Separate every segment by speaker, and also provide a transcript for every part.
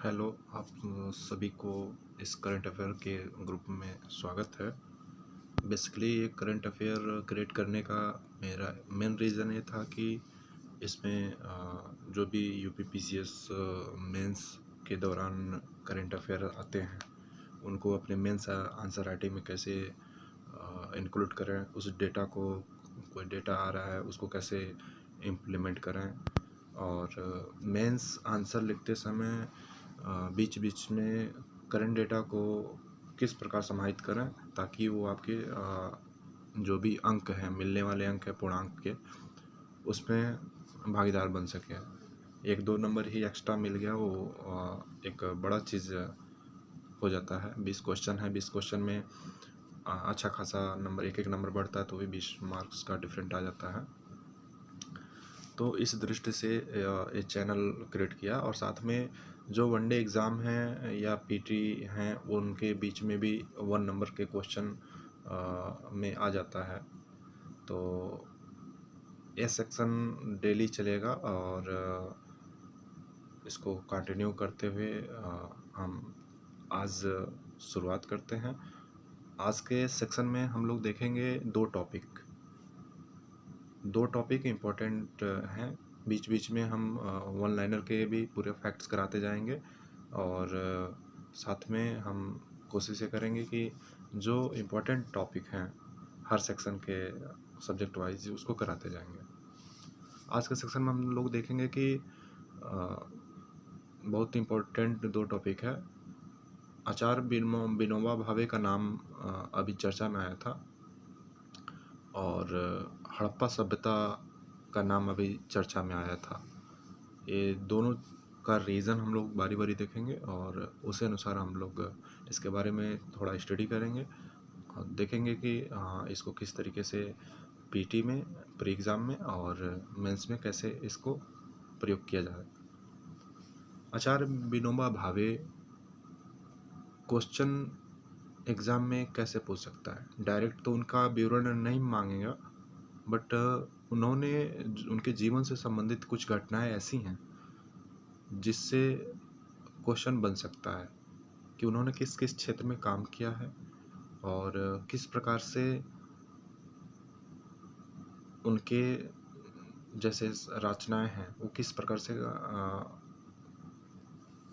Speaker 1: Hello, आप सभी को इस करंट अफेयर के ग्रुप में स्वागत है। बेसिकली ये करंट अफेयर क्रिएट करने का मेरा मेन रीज़न ये था कि इसमें जो भी यूपीपीसीएस मेंस के दौरान करंट अफेयर आते हैं उनको अपने मेंस आंसर राइटिंग में कैसे इंक्लूड करें, उस डेटा को, कोई डेटा आ रहा है उसको कैसे इम्प्लीमेंट करें, और मेंस आंसर लिखते समय बीच बीच में करंट डेटा को किस प्रकार समाहित करें ताकि वो आपके जो भी अंक हैं, मिलने वाले अंक हैं पूर्णांक के, उसमें भागीदार बन सके। 1-2 नंबर ही एक्स्ट्रा मिल गया वो एक बड़ा चीज़ हो जाता है। 20 क्वेश्चन है, 20 क्वेश्चन में अच्छा खासा नंबर, एक नंबर बढ़ता है तो भी 20 मार्क्स का डिफरेंट आ जाता है। तो इस दृष्टि से ये चैनल क्रिएट किया, और साथ में जो वनडे एग्ज़ाम हैं या पीटी हैं उनके बीच में भी 1 नंबर के क्वेश्चन में आ जाता है। तो ये सेक्शन डेली चलेगा और इसको कंटिन्यू करते हुए हम आज शुरुआत करते हैं। आज के सेक्शन में हम लोग देखेंगे दो टॉपिक इम्पोर्टेंट हैं। बीच बीच में हम वन लाइनर के भी पूरे फैक्ट्स कराते जाएंगे, और साथ में हम कोशिश ये करेंगे कि जो इम्पोर्टेंट टॉपिक हैं हर सेक्शन के सब्जेक्ट वाइज उसको कराते जाएंगे। आज के सेक्शन में हम लोग देखेंगे कि बहुत इम्पोर्टेंट दो टॉपिक है। आचार्य विनोबा भावे का नाम अभी चर्चा में आया था, और हड़प्पा सभ्यता का नाम अभी चर्चा में आया था। ये दोनों का रीज़न हम लोग बारी बारी देखेंगे और उसी अनुसार हम लोग इसके बारे में थोड़ा स्टडी करेंगे और देखेंगे कि इसको किस तरीके से पीटी में, प्री एग्ज़ाम में और मेंस में कैसे इसको प्रयोग किया जाए। आचार्य विनोबा भावे क्वेश्चन एग्ज़ाम में कैसे पूछ सकता है। डायरेक्ट तो उनका विवरण नहीं मांगेगा, बट उन्होंने उनके जीवन से संबंधित कुछ घटनाएं ऐसी हैं जिससे क्वेश्चन बन सकता है कि उन्होंने किस किस क्षेत्र में काम किया है और किस प्रकार से उनके जैसे रचनाएं हैं वो किस प्रकार से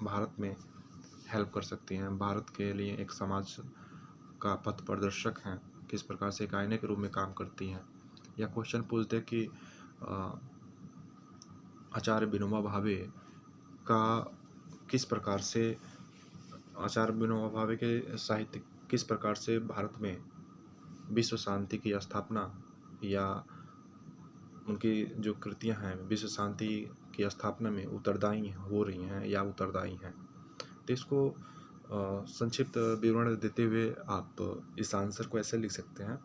Speaker 1: भारत में हेल्प कर सकती हैं, भारत के लिए एक समाज का पथ प्रदर्शक हैं, किस प्रकार से एक आईने के रूप में काम करती हैं। या क्वेश्चन पूछ दे कि आचार्य विनोबा भावे का किस प्रकार से, आचार्य विनोबा भावे के साहित्य किस प्रकार से भारत में विश्व शांति की स्थापना या उनकी जो कृतियां हैं विश्व शांति की स्थापना में उत्तरदायी हो रही हैं या उत्तरदायी हैं। तो इसको संक्षिप्त विवरण देते हुए आप इस आंसर को ऐसे लिख सकते हैं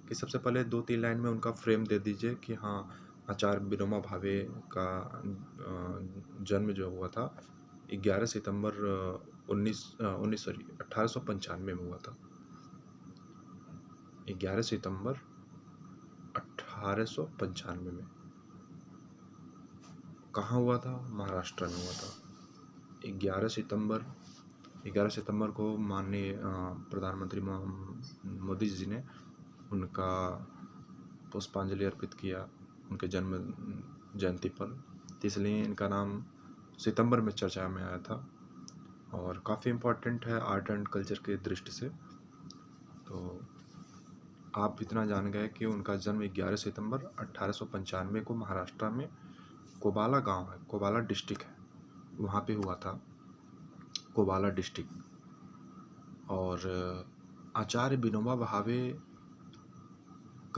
Speaker 1: कि सबसे पहले 2-3 लाइन में उनका फ्रेम दे दीजिए कि हाँ, आचार्य विनोबा भावे का जन्म जो हुआ था 11 सितंबर 1895 में हुआ था। 11 सितंबर 1895 में कहाँ हुआ था? महाराष्ट्र में हुआ था। 11 सितंबर को माननीय प्रधानमंत्री मोदी जी ने उनका पुष्पांजलि अर्पित किया उनके जन्म जयंती पर, इसलिए इनका नाम सितंबर में चर्चा में आया था और काफ़ी इम्पोर्टेंट है आर्ट एंड कल्चर के दृष्टि से। तो आप इतना जान गए कि उनका जन्म 11 सितंबर 1895 को महाराष्ट्र में कोबाला गांव है, कोबाला डिस्ट्रिक्ट है, वहाँ पे हुआ था, कोबाला डिस्ट्रिक्ट। और आचार्य विनोबा भावे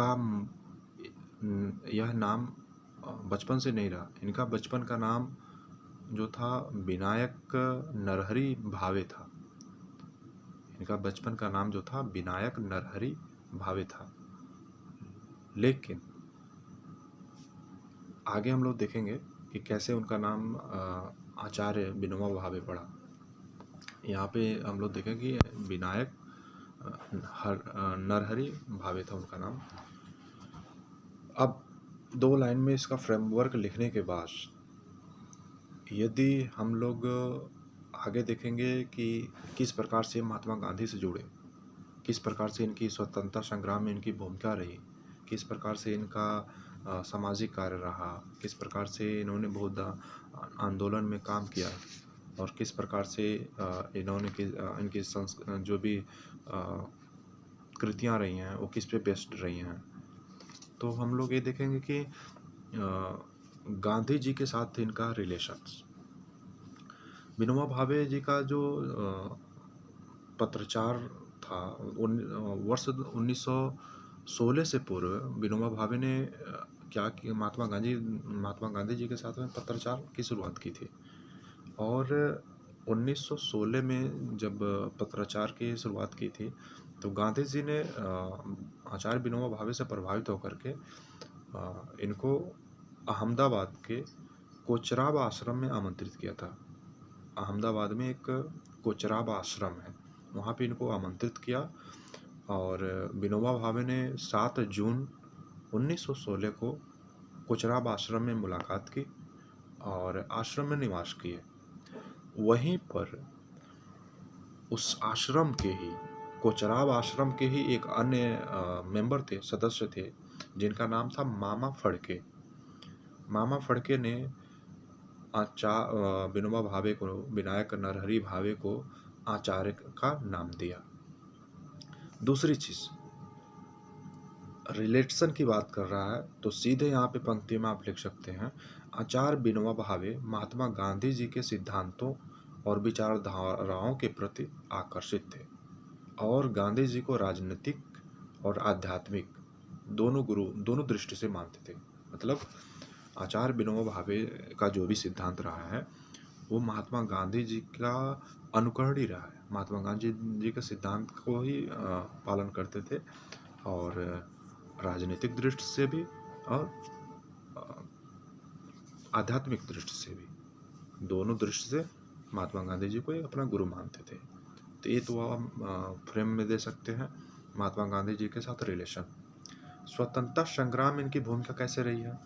Speaker 1: का यह नाम बचपन से नहीं रहा। इनका बचपन का नाम जो था विनायक नरहरि भावे था। इनका बचपन का नाम जो था विनायक नरहरि भावे था, लेकिन आगे हम लोग देखेंगे कि कैसे उनका नाम आचार्य विनोबा भावे पड़ा। यहाँ पे हम लोग देखेंगे कि विनायक नरहरि भावे था उनका नाम। अब 2 लाइन में इसका फ्रेमवर्क लिखने के बाद यदि हम लोग आगे देखेंगे कि किस प्रकार से महात्मा गांधी से जुड़े, किस प्रकार से इनकी स्वतंत्रता संग्राम में इनकी भूमिका रही, किस प्रकार से इनका सामाजिक कार्य रहा, किस प्रकार से इन्होंने बहुत आंदोलन में काम किया और किस प्रकार से इन्होंने इनकी जो भी कृतियाँ रही हैं वो किस पे बेस्ड रही हैं। तो हम लोग ये देखेंगे कि गांधी जी के साथ इनका रिलेशंस, विनोबा भावे जी का जो पत्राचार था वर्ष 1916 से पूर्व विनोबा भावे ने क्या किया, महात्मा गांधी जी के साथ में पत्राचार की शुरुआत की थी। और 1916 में जब पत्राचार की शुरुआत की थी तो गांधी जी ने आचार्य विनोबा भावे से प्रभावित होकर के इनको अहमदाबाद के कोचराब आश्रम में आमंत्रित किया था। अहमदाबाद में एक कोचराब आश्रम है, वहाँ पे इनको आमंत्रित किया और विनोबा भावे ने 7 जून 1916 को कोचराब आश्रम में मुलाकात की और आश्रम में निवास किए। वहीं पर उस आश्रम के ही, कोचराब आश्रम के ही एक अन्य मेंबर थे, सदस्य थे, जिनका नाम था मामा फड़के। मामा फड़के ने विनोबा भावे को, विनायक नरहरि भावे को आचार्य का नाम दिया। दूसरी चीज, रिलेशन की बात कर रहा है तो सीधे यहाँ पे पंक्ति में आप लिख सकते हैं, आचार्य विनोबा भावे महात्मा गांधी जी के सिद्धांतों और विचारधाराओं के प्रति आकर्षित थे और गांधी जी को राजनीतिक और आध्यात्मिक दोनों दृष्टि से मानते थे। मतलब आचार्य विनोबा भावे का जो भी सिद्धांत रहा है वो महात्मा गांधी जी का अनुकरण ही रहा है, महात्मा गांधी जी के सिद्धांत को ही पालन करते थे और राजनीतिक दृष्टि से भी और आध्यात्मिक दृष्टि से भी, दोनों दृष्टि से महात्मा गांधी जी को अपना गुरु मानते थे। तो ये तो आप फ्रेम में दे सकते हैं महात्मा गांधी जी के साथ रिलेशन। स्वतंत्रता संग्राम में इनकी भूमिका कैसे रही है?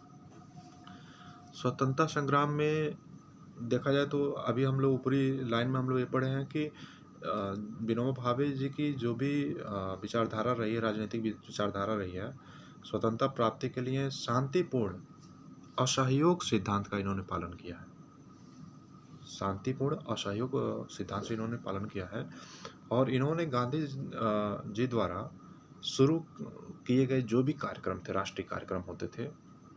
Speaker 1: स्वतंत्रता संग्राम में देखा जाए तो अभी हम लोग ऊपरी लाइन में हम लोग ये पढ़े हैं कि विनोबा भावे जी की जो भी विचारधारा रही है, राजनीतिक विचारधारा रही है, स्वतंत्रता प्राप्ति के लिए शांतिपूर्ण असहयोग सिद्धांत का इन्होंने पालन किया है। शांतिपूर्ण असहयोग सिद्धांत से इन्होंने पालन किया है और इन्होंने गांधी जी द्वारा शुरू किए गए जो भी कार्यक्रम थे, राष्ट्रीय कार्यक्रम होते थे,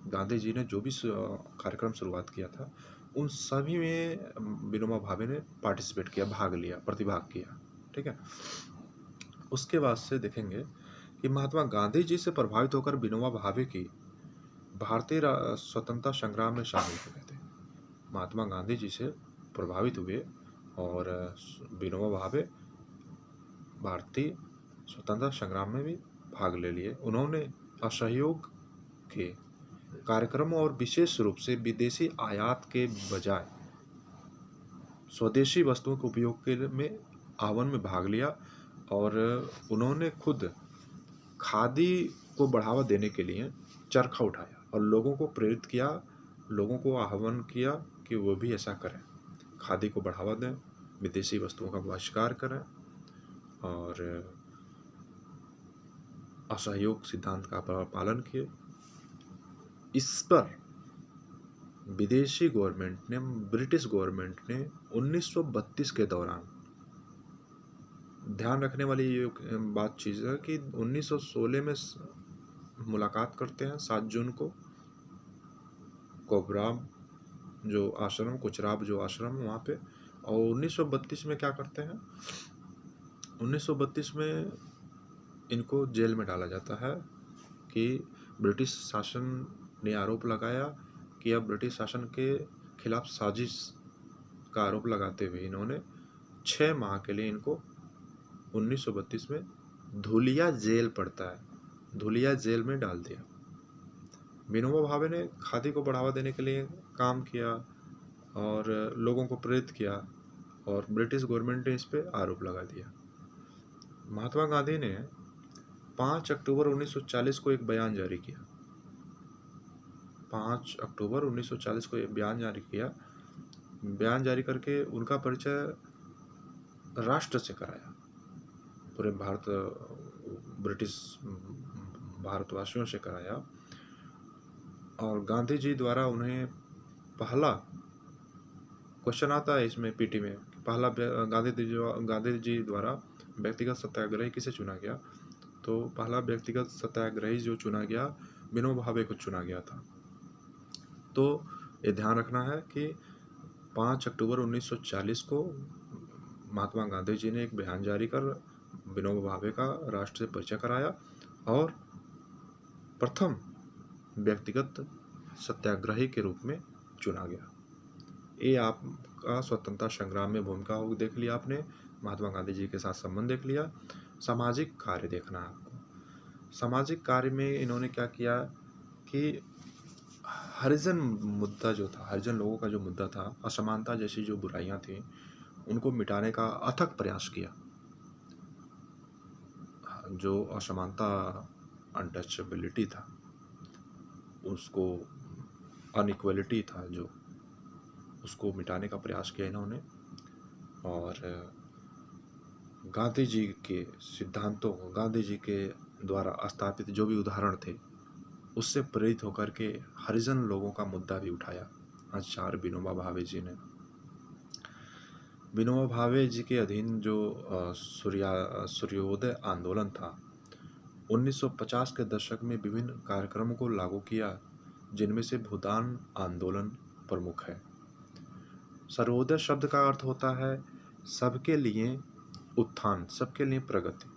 Speaker 1: गांधी जी ने जो भी कार्यक्रम शुरुआत किया था उन सभी में विनोबा भावे ने पार्टिसिपेट किया, भाग लिया, प्रतिभाग किया। ठीक है। उसके बाद से देखेंगे कि महात्मा गांधी जी से प्रभावित होकर विनोबा भावे की भारतीय स्वतंत्रता संग्राम में शामिल हो गए थे। महात्मा गांधी जी से प्रभावित हुए और विनोबा भावे भारतीय स्वतंत्रता संग्राम में भी भाग ले लिए। उन्होंने असहयोग के कार्यक्रमों और विशेष रूप से विदेशी आयात के बजाय स्वदेशी वस्तुओं के उपयोग के में आह्वान में भाग लिया और उन्होंने खुद खादी को बढ़ावा देने के लिए चरखा उठाया और लोगों को प्रेरित किया, लोगों को आह्वान किया कि वो भी ऐसा करें, खादी को बढ़ावा दें, विदेशी वस्तुओं का बहिष्कार करें और असहयोग सिद्धांत का पालन किए। इस पर विदेशी गवर्नमेंट ने, ब्रिटिश गवर्नमेंट ने 1932 के दौरान, ध्यान रखने वाली ये बात चीज़ है कि 1916 में मुलाकात करते हैं 7 जून को, कोचराब जो आश्रम, कोचराब जो आश्रम वहाँ पे, और 1932 में क्या करते हैं, 1932 में इनको जेल में डाला जाता है कि ब्रिटिश शासन ने आरोप लगाया कि अब ब्रिटिश शासन के खिलाफ साजिश का आरोप लगाते हुए इन्होंने 6 माह के लिए इनको 1932 में धुलिया जेल पड़ता है, धुलिया जेल में डाल दिया। विनोबा भावे ने खादी को बढ़ावा देने के लिए काम किया और लोगों को प्रेरित किया और ब्रिटिश गवर्नमेंट ने इस पे आरोप लगा दिया। महात्मा गांधी ने 5 अक्टूबर 1940 को एक बयान जारी किया। 5 अक्टूबर 1940 को एक बयान जारी किया। बयान जारी करके उनका परिचय राष्ट्र से कराया, पूरे ब्रिटिश भारतवासियों से कराया। और गांधी जी द्वारा उन्हें पहला क्वेश्चन आता है इसमें पीटी में, पहला गांधी जी द्वारा व्यक्तिगत सत्याग्रही किसे चुना गया, तो पहला व्यक्तिगत सत्याग्रही जो चुना गया, विनोबा भावे को चुना गया था। तो ये ध्यान रखना है कि 5 अक्टूबर 1940 को महात्मा गांधी जी ने एक बयान जारी कर विनोबा भावे का राष्ट्र से परिचय कराया और प्रथम व्यक्तिगत सत्याग्रही के रूप में चुना गया। ये आपका स्वतंत्रता संग्राम में भूमिका हो देख लिया आपने, महात्मा गांधी जी के साथ संबंध देख लिया। सामाजिक कार्य देखना है आपको। सामाजिक कार्य में इन्होंने क्या किया कि हरिजन मुद्दा जो था, हरिजन लोगों का जो मुद्दा था, असमानता जैसी जो बुराइयां थी, उनको मिटाने का अथक प्रयास किया। जो असमानता, अनटचेबिलिटी था, उसको अनइक्वलिटी था जो, उसको मिटाने का प्रयास किया इन्होंने। और गांधी जी के सिद्धांतों को, गांधी जी के द्वारा स्थापित जो भी उदाहरण थे, उससे प्रेरित होकर के हरिजन लोगों का मुद्दा भी उठाया आचार्य विनोबा भावे जी ने। विनोबा भावे जी के अधीन जो सूर्योदय आंदोलन था, 1950 के दशक में विभिन्न कार्यक्रमों को लागू किया, जिनमें से भूदान आंदोलन प्रमुख है। सर्वोदय शब्द का अर्थ होता है सबके लिए उत्थान, सबके लिए प्रगति।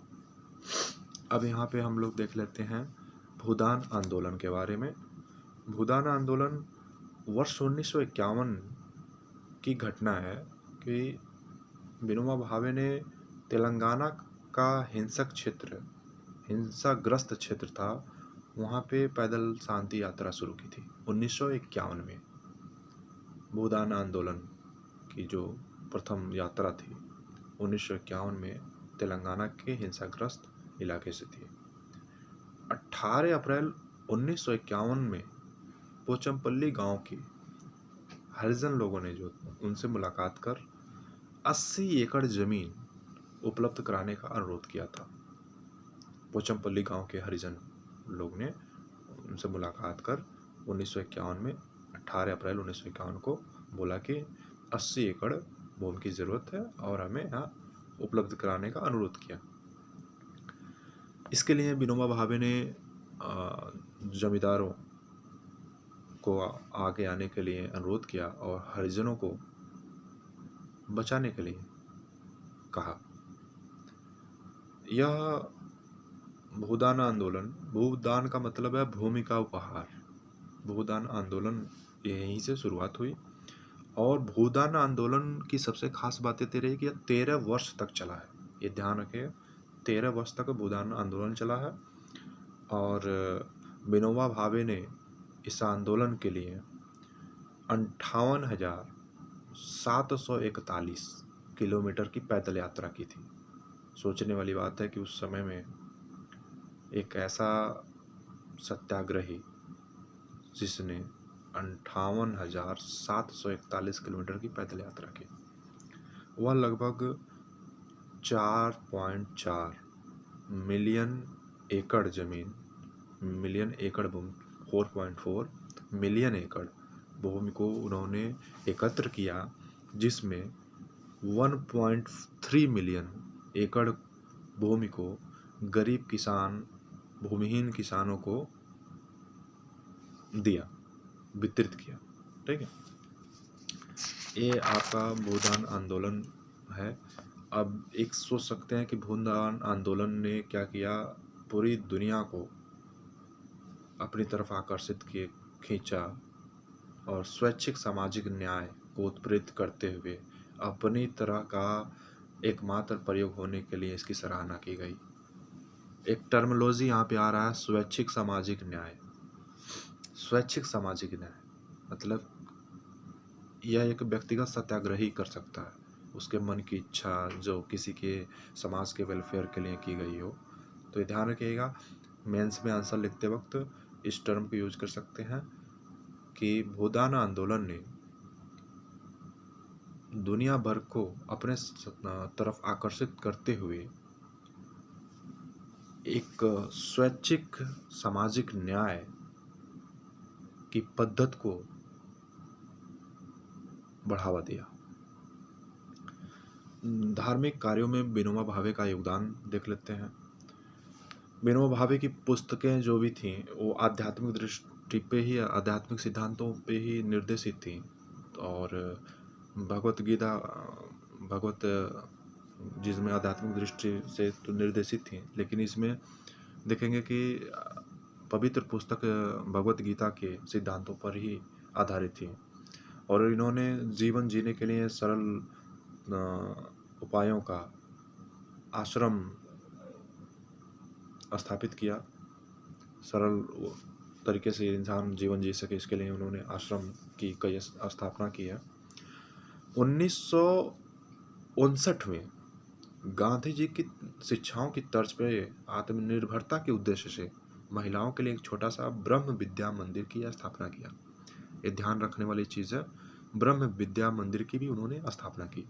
Speaker 1: अब यहाँ पे हम लोग देख लेते हैं भूदान आंदोलन के बारे में। भूदान आंदोलन वर्ष 1951 की घटना है कि विनोबा भावे ने तेलंगाना का हिंसाग्रस्त क्षेत्र था, वहाँ पे पैदल शांति यात्रा शुरू की थी 1951 में। भूदान आंदोलन की जो प्रथम यात्रा थी 1951 में तेलंगाना के हिंसाग्रस्त इलाके से थी। 18 अप्रैल 1951 में पोचमपल्ली गांव की हरिजन लोगों ने जो उनसे मुलाकात कर 80 एकड़ जमीन उपलब्ध कराने का अनुरोध किया था। पोचमपल्ली गांव के हरिजन लोग ने उनसे मुलाकात कर 1951 में 18 अप्रैल 1951 को बोला कि 80 एकड़ भूमि की ज़रूरत है और हमें यहाँ उपलब्ध कराने का अनुरोध किया। इसके लिए विनोबा भावे ने जमींदारों को आगे आने के लिए अनुरोध किया और हरिजनों को बचाने के लिए कहा। यह भूदान आंदोलन, भूदान का मतलब है भूमि का उपहार। भूदान आंदोलन यहीं से शुरुआत हुई और भूदान आंदोलन की सबसे खास बात ये रही कि 13 वर्ष तक चला है। ये ध्यान रखें, 13 वर्ष तक भूदान आंदोलन चला है। और विनोबा भावे ने इस आंदोलन के लिए 58,741 किलोमीटर की पैदल यात्रा की थी। सोचने वाली बात है कि उस समय में एक ऐसा सत्याग्रही जिसने 58,741 किलोमीटर की पैदल यात्रा की, वह लगभग 4.4 मिलियन एकड़ जमीन, मिलियन एकड़ भूमि, 4.4 मिलियन एकड़ भूमि को उन्होंने एकत्र किया, जिसमें 1.3 मिलियन एकड़ भूमि को गरीब किसान, भूमिहीन किसानों को दिया, वितरित किया। ठीक है, ये आपका भूदान आंदोलन है। अब एक सोच सकते हैं कि भूदान आंदोलन ने क्या किया, पूरी दुनिया को अपनी तरफ आकर्षित खींचा और स्वैच्छिक सामाजिक न्याय को उत्प्रेरित करते हुए अपनी तरह का एकमात्र प्रयोग होने के लिए इसकी सराहना की गई। एक टर्मिनोलॉजी यहाँ पे आ रहा है, स्वैच्छिक सामाजिक न्याय। स्वैच्छिक सामाजिक न्याय मतलब यह एक व्यक्तिगत सत्याग्रही कर सकता है, उसके मन की इच्छा जो किसी के समाज के वेलफेयर के लिए की गई हो। तो ये ध्यान रखिएगा, मेंस में आंसर लिखते वक्त इस टर्म को यूज कर सकते हैं कि भूदान आंदोलन ने दुनिया भर को अपने तरफ आकर्षित करते हुए एक स्वैच्छिक सामाजिक न्याय की पद्धत को बढ़ावा दिया। धार्मिक कार्यों में विनोबा भावे का योगदान देख लेते हैं। विनोबा भावे की पुस्तकें जो भी थीं वो आध्यात्मिक दृष्टि पे ही, आध्यात्मिक सिद्धांतों पे ही निर्देशित थीं। और भगवत गीता, भगवत जिसमें आध्यात्मिक दृष्टि से तो निर्देशित थी, लेकिन इसमें देखेंगे कि पवित्र पुस्तक भगवत गीता के सिद्धांतों पर ही आधारित थी। और इन्होंने जीवन जीने के लिए सरल उपायों का आश्रम स्थापित किया। सरल तरीके से इंसान जीवन जी सके, इसके लिए उन्होंने आश्रम की कई स्थापना की है। 1959 में गांधी जी की शिक्षाओं की तर्ज पर आत्मनिर्भरता के उद्देश्य से महिलाओं के लिए एक छोटा सा ब्रह्म विद्या मंदिर की स्थापना किया। ये ध्यान रखने वाली चीज़ है, ब्रह्म विद्या मंदिर की भी उन्होंने स्थापना की।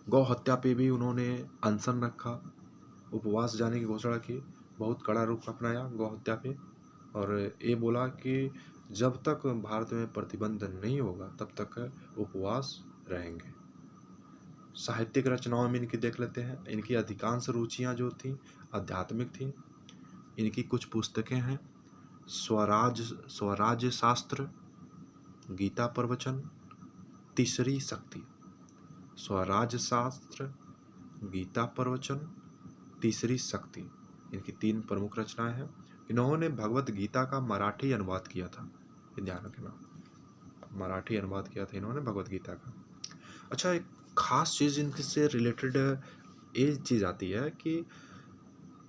Speaker 1: गौ हत्या पे भी उन्होंने अनशन रखा, उपवास जाने की घोषणा की, बहुत कड़ा रूप अपनाया गौ हत्या पे। और ये बोला कि जब तक भारत में प्रतिबंध नहीं होगा तब तक उपवास रहेंगे। साहित्यिक रचनाओं में इनकी देख लेते हैं। इनकी अधिकांश रुचियां जो थीं आध्यात्मिक थीं। इनकी कुछ पुस्तकें हैं, स्वराज्य शास्त्र, गीता प्रवचन, तीसरी शक्ति। स्वराज्य शास्त्र, गीता प्रवचन, तीसरी शक्ति, इनकी 3 प्रमुख रचनाएं हैं। इन्होंने भगवत गीता का मराठी अनुवाद किया था, ये ध्यान रखना, मराठी अनुवाद किया था इन्होंने भगवत गीता का। अच्छा, एक खास चीज़ इनसे रिलेटेड ये चीज़ आती है कि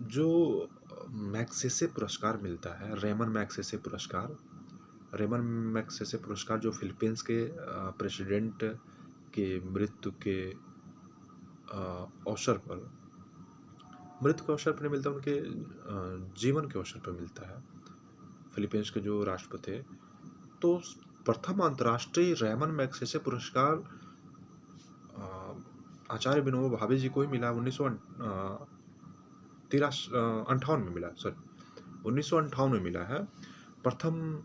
Speaker 1: जो मैग्सेसे पुरस्कार मिलता है, रेमन मैग्सेसे पुरस्कार, रेमन मैग्सेसे पुरस्कार जो फिलीपींस के प्रेसिडेंट के मृत्यु के अवसर पर, मृत्यु के अवसर पर नहीं मिलता, उनके जीवन के अवसर पर मिलता है। फिलीपींस के जो राष्ट्रपति थे, तो प्रथम अंतर्राष्ट्रीय रेमन मैग्सेसे पुरस्कार आचार्य विनोबा भावे जी को ही मिला। 1958 में मिला, 1958 में मिला है। प्रथम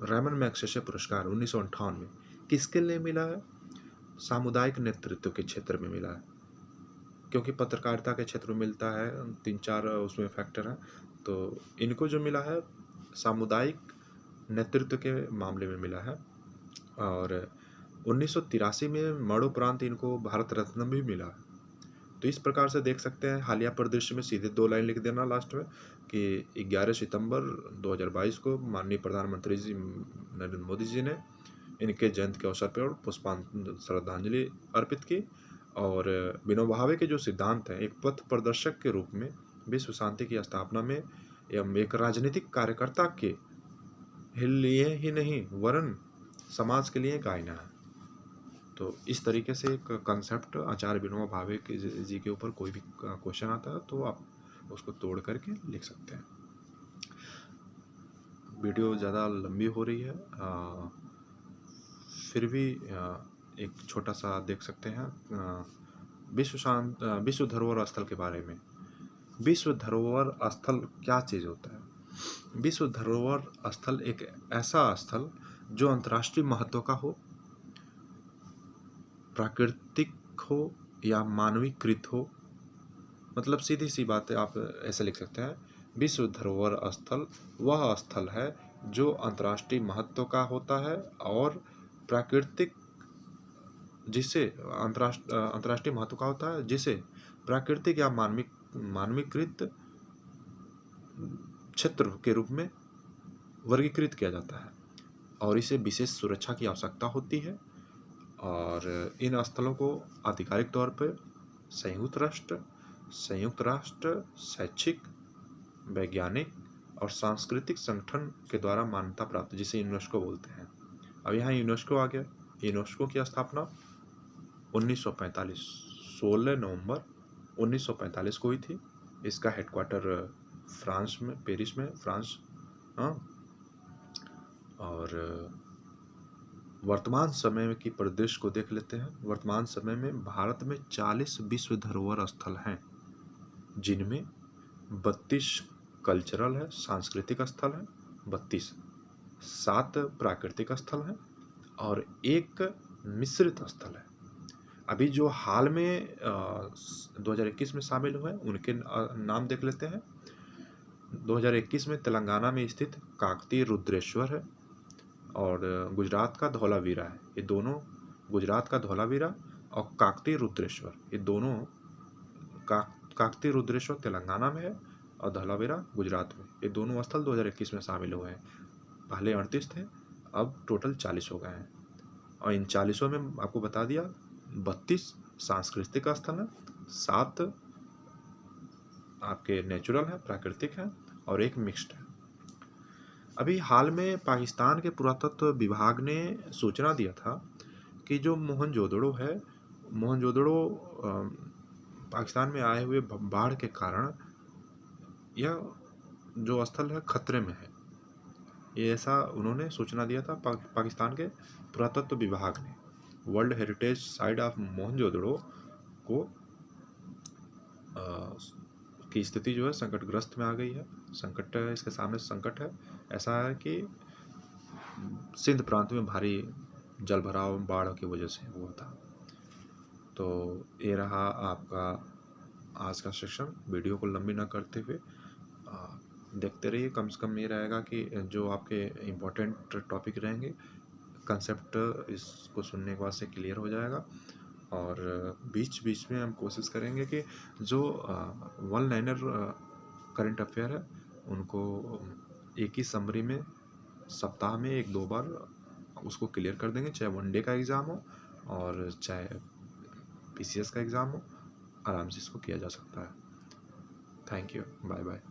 Speaker 1: रेमन मैग्सेसे पुरस्कार 1958 में किसके लिए मिला है? सामुदायिक नेतृत्व के क्षेत्र में मिला है, क्योंकि पत्रकारिता के क्षेत्र में मिलता है, 3-4 उसमें फैक्टर हैं। तो इनको जो मिला है सामुदायिक नेतृत्व के मामले में मिला है। और 1983 में मरणोपरांत इनको भारत रत्न भी मिला है। तो इस प्रकार से देख सकते हैं। हालिया परिदृश्य में सीधे 2 लाइन लिख देना लास्ट में कि 11 सितंबर 2022 को माननीय प्रधानमंत्री जी नरेंद्र मोदी जी ने इनके जयंती के अवसर पर श्रद्धांजलि अर्पित की। और विनोबा भावे के जो सिद्धांत हैं, एक पथ प्रदर्शक के रूप में विश्व शांति की स्थापना में एवं एक राजनीतिक कार्यकर्ता के लिए ही नहीं वरन समाज के लिए एक आईना है। तो इस तरीके से एक कंसेप्ट आचार्य विनोबा भावे जी के ऊपर कोई भी क्वेश्चन आता है तो आप उसको तोड़ करके लिख सकते हैं। वीडियो ज़्यादा लंबी हो रही है, फिर भी एक छोटा सा देख सकते हैं विश्व धरोहर स्थल के बारे में। विश्व धरोहर स्थल क्या चीज़ होता है? विश्व धरोहर स्थल एक ऐसा स्थल जो अंतर्राष्ट्रीय महत्व का हो, प्राकृतिक हो या मानवीकृत हो। मतलब सीधी सी बात है, आप ऐसे लिख सकते हैं, विश्व धरोहर स्थल वह स्थल है जो अंतर्राष्ट्रीय महत्व का होता है और प्राकृतिक, जिसे अंतर्राष्ट्रीय महत्व का होता है, जिसे प्राकृतिक या मानवीकृत क्षेत्र के रूप में वर्गीकृत किया जाता है और इसे विशेष सुरक्षा की आवश्यकता होती है। और इन स्थलों को आधिकारिक तौर पर संयुक्त राष्ट्र शैक्षिक, वैज्ञानिक और सांस्कृतिक संगठन के द्वारा मान्यता प्राप्त, जिसे यूनेस्को बोलते हैं। अब यहाँ यूनेस्को आ गया। यूनेस्को की स्थापना 1945 16 नवंबर 1945 को हुई थी। इसका हेडक्वार्टर फ्रांस में, पेरिस में, फ्रांस। हाँ, और वर्तमान समय की परिदृश्य को देख लेते हैं। वर्तमान समय में भारत में 40 विश्व धरोहर स्थल हैं, जिनमें 32 कल्चरल है, सांस्कृतिक स्थल है, 32, 7 प्राकृतिक स्थल हैं और 1 मिश्रित स्थल है। अभी जो हाल में 2021 में शामिल हुए उनके नाम देख लेते हैं। 2021 में तेलंगाना में स्थित काकतीय रुद्रेश्वर है और गुजरात का धौलावीरा है। ये दोनों, गुजरात का धौलावीरा और काकतीय रुद्रेश्वर, ये दोनों, काकतीय रुद्रेश्वर तेलंगाना में है और धौलावीरा गुजरात में। ये दोनों स्थल 2021 में शामिल हुए हैं। पहले 38 थे, अब टोटल 40 हो गए हैं। और इन 40 में आपको बता दिया 32 सांस्कृतिक स्थल हैं, 7 आपके नेचुरल हैं, प्राकृतिक हैं और 1 मिक्स्ड है। अभी हाल में पाकिस्तान के पुरातत्व विभाग ने सूचना दिया था कि जो मोहनजोदड़ो है, मोहनजोदड़ो पाकिस्तान में आए हुए बाढ़ के कारण यह जो स्थल है खतरे में है। ये ऐसा उन्होंने सूचना दिया था पाकिस्तान के पुरातत्व विभाग ने। World heritage site of Mohenjodaro को की स्थिति जो है संकटग्रस्त में आ गई है। संकट है, इसके सामने संकट है। ऐसा है कि सिंध प्रांत में भारी जल भराव बाढ़ की वजह से हुआ था। तो ये रहा आपका आज का सेक्शन। वीडियो को लंबी ना करते हुए देखते रहिए। कम से कम ये रहेगा कि जो आपके इम्पोर्टेंट टॉपिक रहेंगे, कंसेप्ट इसको सुनने के बाद से क्लियर हो जाएगा। और बीच बीच में हम कोशिश करेंगे कि जो वन लाइनर करंट अफेयर है उनको एक ही समरी में सप्ताह में 1-2 बार उसको क्लियर कर देंगे, चाहे वनडे का एग्ज़ाम हो और चाहे पीसीएस का एग्ज़ाम हो, आराम से इसको किया जा सकता है। Thank you, bye bye.